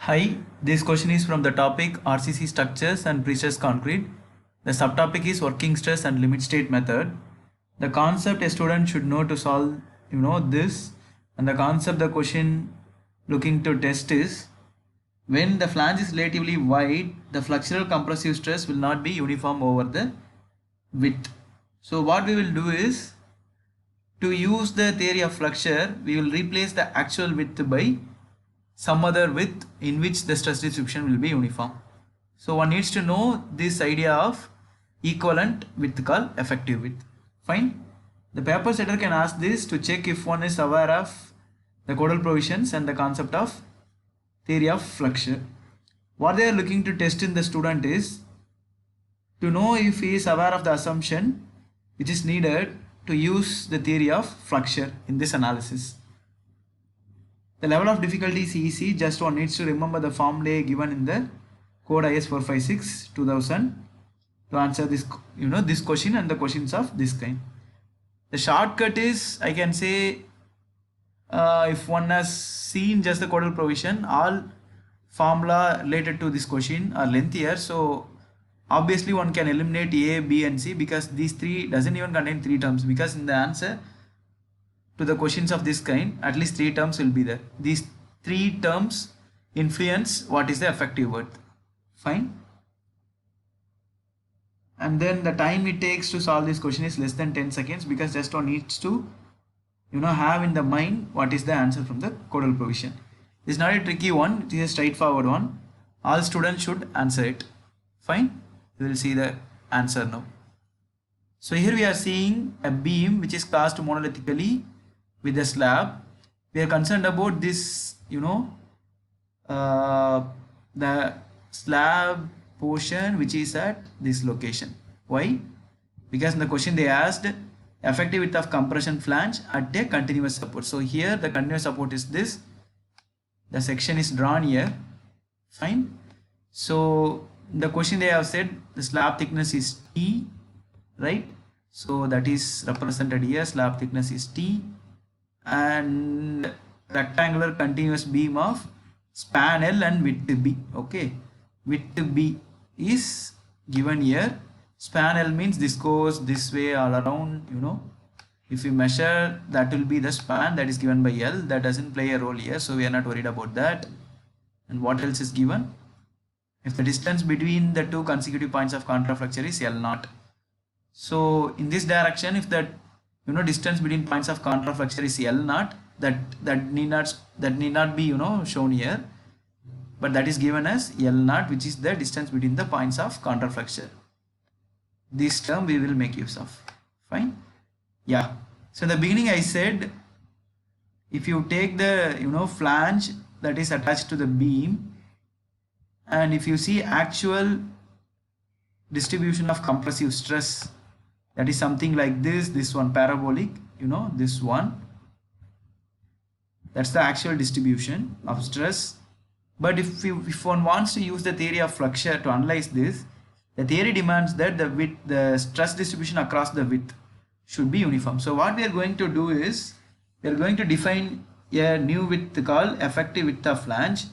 Hi, this question is from the topic RCC structures and pre-stress concrete. The subtopic is working stress and limit state method. The concept a student should know to solve, this, and the concept the question looking to test is when the flange is relatively wide, the flexural compressive stress will not be uniform over the width. So what we will do is to use the theory of flexure, we will replace the actual width by some other width in which the stress distribution will be uniform. So one needs to know this idea of equivalent width called effective width. Fine. The paper setter can ask this to check if one is aware of the codal provisions and the concept of theory of flexure. What they are looking to test in the student is to know if he is aware of the assumption which is needed to use the theory of flexure in this analysis. The level of difficulty is easy, just one needs to remember the formulae given in the code IS 456 2000 to answer this this question and the questions of this kind. The shortcut is, I can say, if one has seen just the codal provision, all formula related to this question are lengthier, so obviously one can eliminate A, B and C because these three doesn't even contain three terms, because in the answer to the questions of this kind at least three terms will be there. These three terms influence what is the effective width. Fine. And then the time it takes to solve this question is less than 10 seconds, because just one needs to have in the mind what is the answer from the codal provision. It's not a tricky one, it is a straightforward one. All students should answer it. Fine. We will see the answer now. So here we are seeing a beam which is cast monolithically with a slab. We are concerned about this, the slab portion which is at this location. Why? Because in the question they asked effective width of compression flange at a continuous support. So here the continuous support is this. The section is drawn here. Fine. So the question they have said the slab thickness is T, right? So that is represented here. Slab thickness is T, and rectangular continuous beam of span L and width B. Okay, width B is given here. Span L means this goes this way all around, if you measure, that will be the span that is given by L. That doesn't play a role here, so we are not worried about that. And what else is given? If the distance between the two consecutive points of contraflexure is L naught. So in this direction, if that distance between points of contraflexure is L naught, that need not be shown here, but that is given as L naught, which is the distance between the points of contraflexure. This term we will make use of. Fine. Yeah. So in the beginning I said, if you take the flange that is attached to the beam, and if you see actual distribution of compressive stress, that is something like this one parabolic, this one, that's the actual distribution of stress. But if one wants to use the theory of flexure to analyze this, the theory demands that the stress distribution across the width should be uniform. So what we are going to do is, we are going to define a new width called effective width of flange,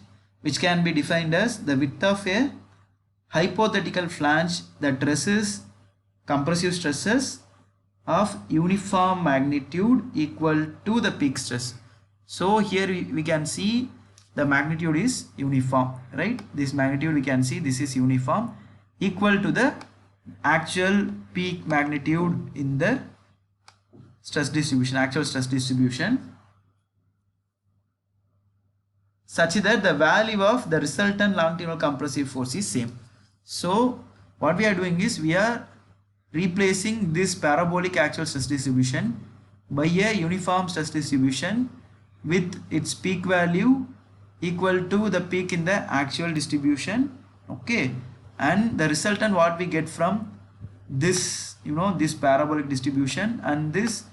which can be defined as the width of a hypothetical flange that traces compressive stresses of uniform magnitude equal to the peak stress. So here we can see the magnitude is uniform, right? This magnitude we can see this is uniform, equal to the actual peak magnitude in the stress distribution, actual stress distribution, such that the value of the resultant longitudinal compressive force is same. So what we are doing is, we are replacing this parabolic actual stress distribution by a uniform stress distribution with its peak value equal to the peak in the actual distribution. Okay, and the resultant what we get from this, this parabolic distribution and this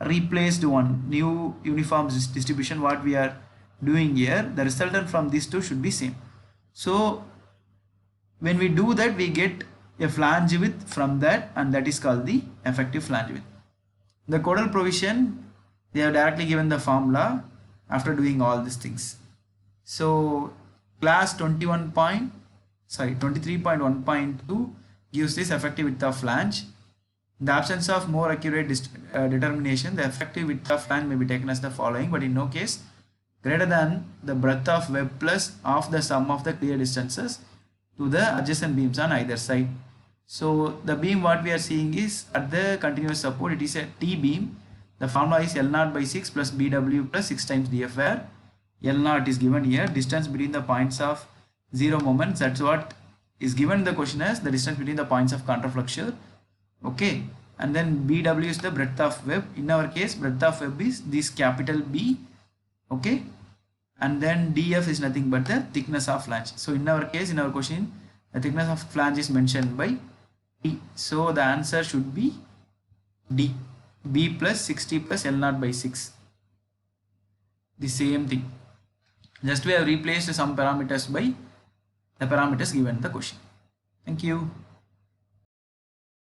replaced one new uniform distribution, what we are doing here, the resultant from these two should be same. So when we do that, we get a flange width from that, and that is called the effective flange width. The codal provision, they have directly given the formula after doing all these things. So class 23.1.2 gives this effective width of flange. In the absence of more accurate determination, the effective width of flange may be taken as the following, but in no case greater than the breadth of web plus half the sum of the clear distances to the adjacent beams on either side. So the beam what we are seeing is at the continuous support, it is a T beam. The formula is L0 by 6 plus BW plus 6 times DF, where L0 is given here, distance between the points of zero moments. That's what is given in the question as the distance between the points of contraflexure. Okay, and then BW is the breadth of web. In our case, breadth of web is this capital B. Okay, and then DF is nothing but the thickness of flange. So in our case, in our question, the thickness of flange is mentioned by D. So the answer should be D. B plus 60 plus L0 by 6. The same thing. Just we have replaced some parameters by the parameters given in the question. Thank you.